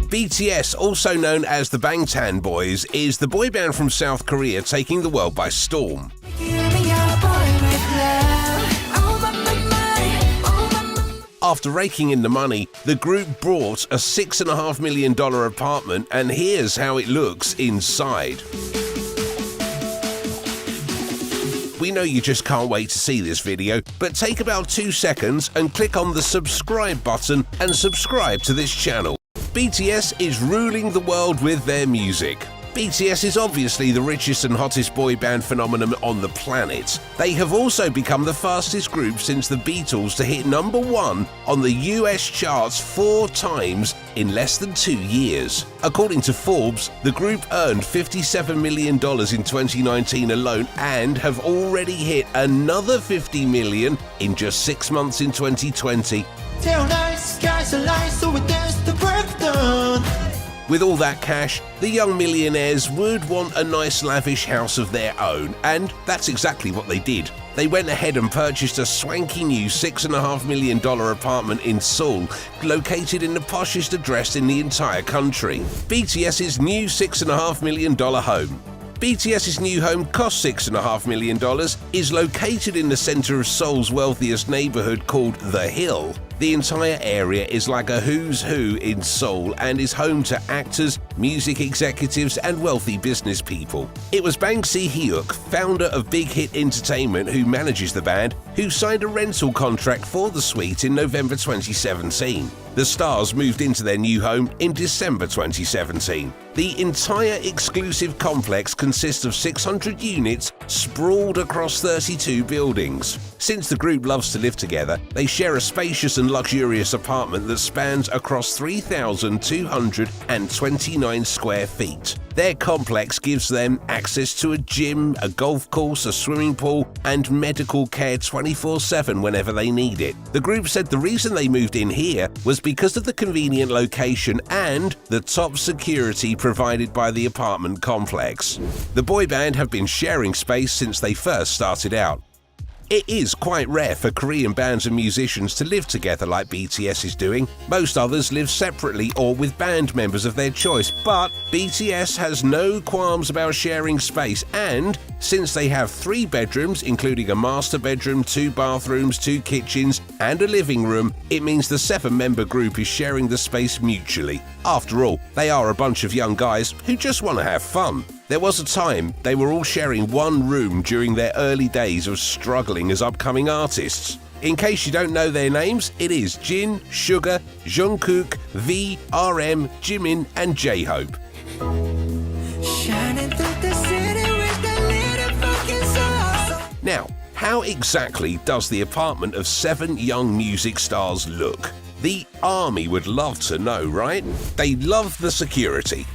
BTS, also known as the Bangtan Boys, is the boy band from South Korea taking the world by storm. After raking in the money, the group bought a $6.5 million apartment, and here's how it looks inside. We know you just can't wait to see this video, but take about 2 seconds and click on the subscribe button and subscribe to this channel. BTS is ruling the world with their music. BTS is obviously the richest and hottest boy band phenomenon on the planet. They have also become the fastest group since the Beatles to hit #1 on the US charts 4 times in less than 2 years. According to Forbes, the group earned $57 million in 2019 alone and have already hit another $50 million in just 6 months in 2020. With all that cash, the young millionaires would want a nice lavish house of their own, and that's exactly what they did. They went ahead and purchased a swanky new $6.5 million apartment in Seoul, located in the poshest address in the entire country. BTS's new $6.5 million home. BTS's new home costs $6.5 million, is located in the center of Seoul's wealthiest neighborhood called The Hill. The entire area is like a who's who in Seoul and is home to actors, music executives, and wealthy business people. It was Bang Si-hyuk, founder of Big Hit Entertainment, who manages the band, who signed a rental contract for the suite in November 2017. The stars moved into their new home in December 2017. The entire exclusive complex consists of 600 units sprawled across 32 buildings. Since the group loves to live together, they share a spacious and luxurious apartment that spans across 3,229 square feet. Their complex gives them access to a gym, a golf course, a swimming pool, and medical care 24/7 whenever they need it. The group said the reason they moved in here was because of the convenient location and the top security provided by the apartment complex. The boy band have been sharing space since they first started out. It is quite rare for Korean bands and musicians to live together like BTS is doing. Most others live separately or with band members of their choice, but BTS has no qualms about sharing space, and since they have 3 bedrooms, including a master bedroom, 2 bathrooms, 2 kitchens, and a living room, it means the 7-member group is sharing the space mutually. After all, they are a bunch of young guys who just want to have fun. There was a time they were all sharing one room during their early days of struggling as upcoming artists. In case you don't know their names, it is Jin, Suga, Jungkook, V, RM, Jimin, and J-Hope. Now, how exactly does the apartment of 7 young music stars look? The army would love to know, right? They love the security.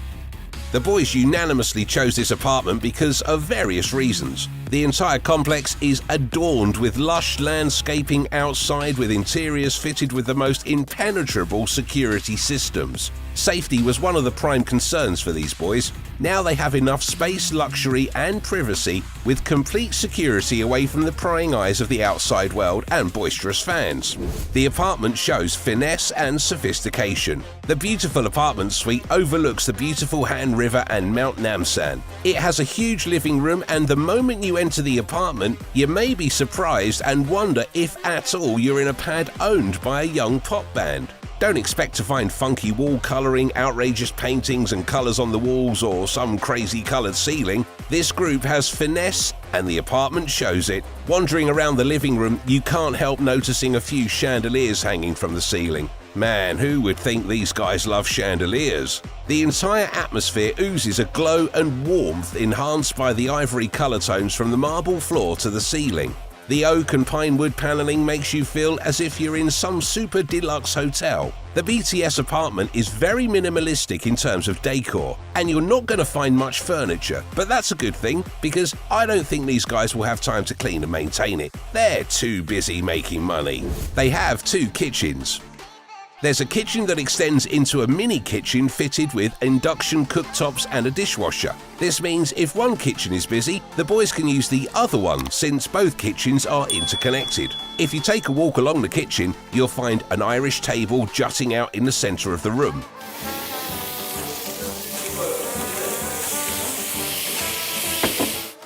The boys unanimously chose this apartment because of various reasons. The entire complex is adorned with lush landscaping outside, with interiors fitted with the most impenetrable security systems. Safety was one of the prime concerns for these boys. Now they have enough space, luxury, and privacy, with complete security away from the prying eyes of the outside world and boisterous fans. The apartment shows finesse and sophistication. The beautiful apartment suite overlooks the beautiful Han River and Mount Namsan. It has a huge living room, and the moment you enter the apartment, you may be surprised and wonder if at all you're in a pad owned by a young pop band. Don't expect to find funky wall coloring, outrageous paintings and colors on the walls, or some crazy colored ceiling. This group has finesse, and the apartment shows it. Wandering around the living room, you can't help noticing a few chandeliers hanging from the ceiling. Man, who would think these guys love chandeliers? The entire atmosphere oozes a glow and warmth enhanced by the ivory color tones from the marble floor to the ceiling. The oak and pine wood paneling makes you feel as if you're in some super deluxe hotel. The BTS apartment is very minimalistic in terms of decor, and you're not going to find much furniture, but that's a good thing because I don't think these guys will have time to clean and maintain it. They're too busy making money. They have 2 kitchens. There's a kitchen that extends into a mini kitchen fitted with induction cooktops and a dishwasher. This means if one kitchen is busy, the boys can use the other one since both kitchens are interconnected. If you take a walk along the kitchen, you'll find an Irish table jutting out in the center of the room.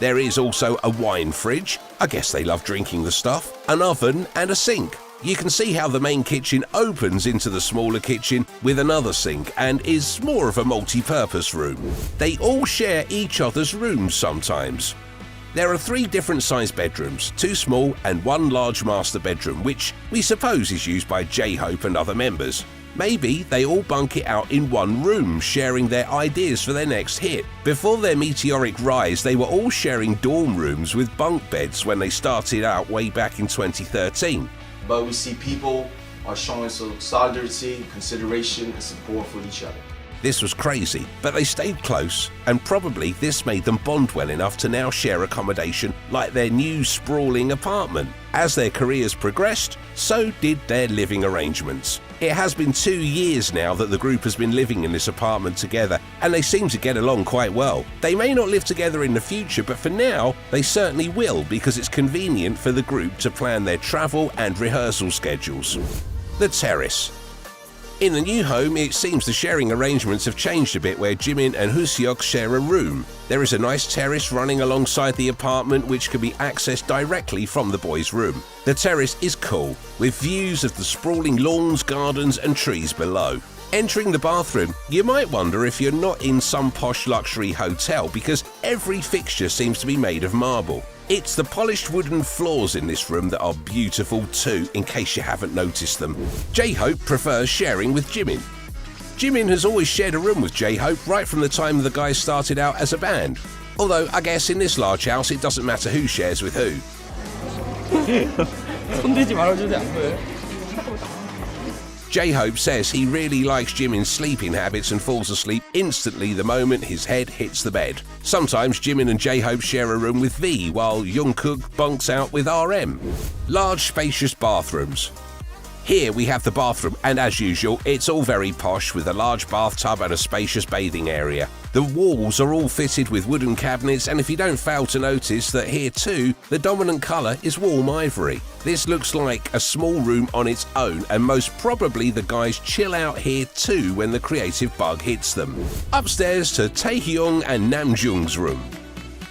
There is also a wine fridge, I guess they love drinking the stuff, an oven and a sink. You can see how the main kitchen opens into the smaller kitchen with another sink and is more of a multi-purpose room. They all share each other's rooms sometimes. There are 3 different sized bedrooms, 2 small and 1 large master bedroom, which we suppose is used by J-Hope and other members. Maybe they all bunk it out in one room, sharing their ideas for their next hit. Before their meteoric rise, they were all sharing dorm rooms with bunk beds when they started out way back in 2013. But we see people are showing some solidarity, consideration, and support for each other. This was crazy, but they stayed close, and probably this made them bond well enough to now share accommodation like their new sprawling apartment. As their careers progressed, so did their living arrangements. It has been 2 years now that the group has been living in this apartment together, and they seem to get along quite well. They may not live together in the future, but for now, they certainly will because it's convenient for the group to plan their travel and rehearsal schedules. The terrace. In the new home, it seems the sharing arrangements have changed a bit where Jimin and Hooseok share a room. There is a nice terrace running alongside the apartment which can be accessed directly from the boys' room. The terrace is cool, with views of the sprawling lawns, gardens and trees below. Entering the bathroom, you might wonder if you're not in some posh luxury hotel because every fixture seems to be made of marble. It's the polished wooden floors in this room that are beautiful too, in case you haven't noticed them. J-Hope prefers sharing with Jimin. Jimin has always shared a room with J-Hope right from the time the guys started out as a band. Although I guess in this large house it doesn't matter who shares with who. J-Hope says he really likes Jimin's sleeping habits and falls asleep instantly the moment his head hits the bed. Sometimes Jimin and J-Hope share a room with V, while Jungkook bunks out with RM. Large spacious bathrooms. Here we have the bathroom, and as usual, it's all very posh with a large bathtub and a spacious bathing area. The walls are all fitted with wooden cabinets, and if you don't fail to notice that here too, the dominant colour is warm ivory. This looks like a small room on its own, and most probably the guys chill out here too when the creative bug hits them. Upstairs to Taehyung and Namjoon's room.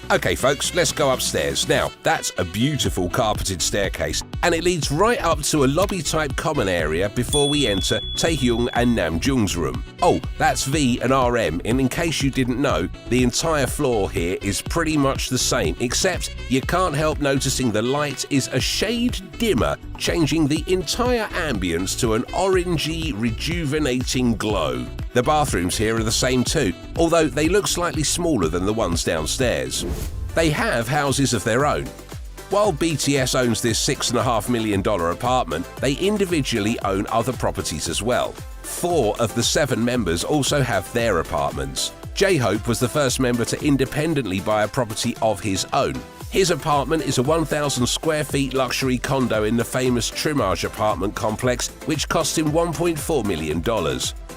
Okay folks, let's go upstairs. Now, that's a beautiful carpeted staircase, and it leads right up to a lobby-type common area before we enter Taehyung and Namjoon's room. Oh, that's V and RM, and in case you didn't know, the entire floor here is pretty much the same, except you can't help noticing the light is a shade dimmer, changing the entire ambience to an orangey, rejuvenating glow. The bathrooms here are the same too, although they look slightly smaller than the ones downstairs. They have houses of their own. While BTS owns this $6.5 million apartment, they individually own other properties as well. 4 of the 7 members also have their apartments. J-Hope was the first member to independently buy a property of his own. His apartment is a 1,000 square feet luxury condo in the famous Trimage apartment complex, which cost him $1.4 million.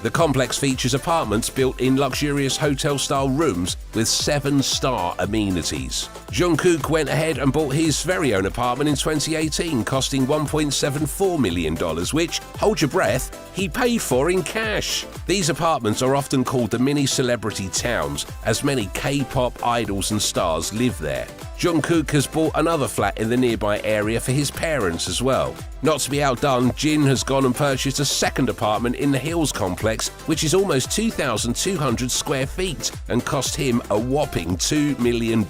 The complex features apartments built in luxurious hotel-style rooms with 7-star amenities. Jungkook went ahead and bought his very own apartment in 2018, costing $1.74 million, which, hold your breath, he paid for in cash. These apartments are often called the mini-celebrity towns, as many K-pop idols and stars live there. Jungkook has bought another flat in the nearby area for his parents as well. Not to be outdone, Jin has gone and purchased a second apartment in the Hills complex, which is almost 2,200 square feet and cost him a whopping $2 million.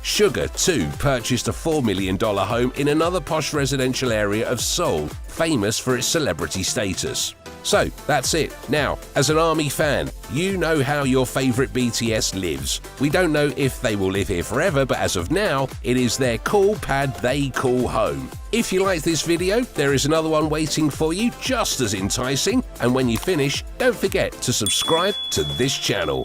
Sugar, too, purchased a $4 million home in another posh residential area of Seoul, famous for its celebrity status. So, that's it. Now, as an ARMY fan, you know how your favourite BTS lives. We don't know if they will live here forever, but as of now, it is their cool pad they call home. If you liked this video, there is another one waiting for you just as enticing, and when you finish, don't forget to subscribe to this channel.